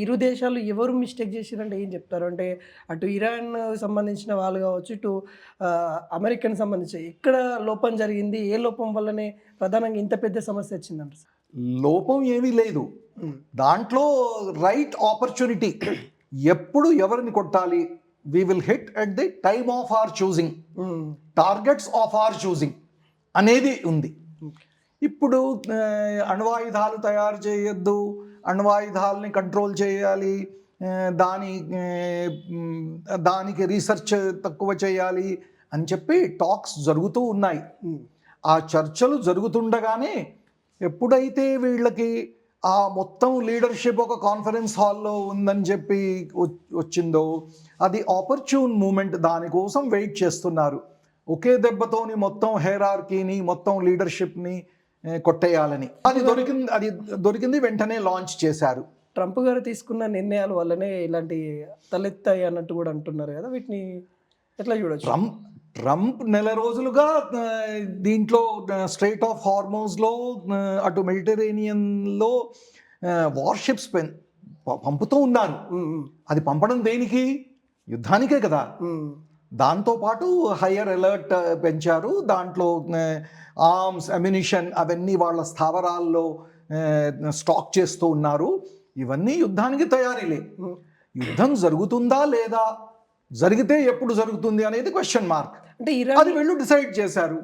ఇరు దేశాలు ఎవరు మిస్టేక్ చేసిర్రంటే ఏం చెప్తారు? అంటే అటు ఇరాన్ సంబంధించిన వాళ్ళు కావచ్చు, ఇటు అమెరికాకి సంబంధించి ఎక్కడ లోపం జరిగింది? ఏ లోపం వల్లనే ప్రధానంగా ఇంత పెద్ద సమస్య వచ్చిందంటారు? లోపం ఏమీ లేదు. దాంట్లో రైట్ ఆపర్చునిటీ. ఎప్పుడు ఎవరిని కొట్టాలి, we will hit at the time of our choosing, targets of our choosing అనేది ఉంది. ఇప్పుడు అణ్వాయుధాలు తయారు చేయొద్దు, అణ్వాయుధాలని కంట్రోల్ చేయాలి, దానికి రీసెర్చ్ తక్కువ చేయాలి అని చెప్పి టాక్స్ జరుగుతూ ఉన్నాయి. ఆ చర్చలు జరుగుతుండగానే ఎప్పుడైతే వీళ్ళకి ఆ మొత్తం లీడర్షిప్ ఒక కాన్ఫరెన్స్ హాల్లో ఉందని చెప్పి వచ్చిందో, అది ఆపర్చ్యూన్ మూమెంట్. దానికోసం వెయిట్ చేస్తున్నారు. ఒకే దెబ్బతోని మొత్తం హెయిరార్కీని, మొత్తం లీడర్షిప్ని కొట్టేయాలని. అది దొరికింది, వెంటనే లాంచ్ చేశారు. ట్రంప్ గారు తీసుకున్న నిర్ణయాల వల్లనే ఇలాంటి తలెత్తాయి అన్నట్టు కూడా అంటున్నారు కదా, వీటిని ఎట్లా చూడొచ్చు? ట్రంప్ నెల రోజులుగా దీంట్లో స్ట్రైట్ ఆఫ్ హార్మోన్స్లో, అటు మెడిటరేనియన్లో వార్షిప్స్ పంపుతూ ఉన్నారు. అది పంపడం దేనికి? యుద్ధానికే కదా. దాంతోపాటు హయ్యర్ అలర్ట్ పెంచారు. దాంట్లో ఆర్మ్స్, అమ్యునిషన్ అవన్నీ వాళ్ళ స్థావరాల్లో స్టాక్ చేస్తూ ఉన్నారు. ఇవన్నీ యుద్ధానికి తయారీలే. యుద్ధం జరుగుతుందా లేదా, జరిగితే ఎప్పుడు జరుగుతుంది అనేది క్వశ్చన్ మార్క్. అంటే అది వీళ్ళు డిసైడ్ చేశారు.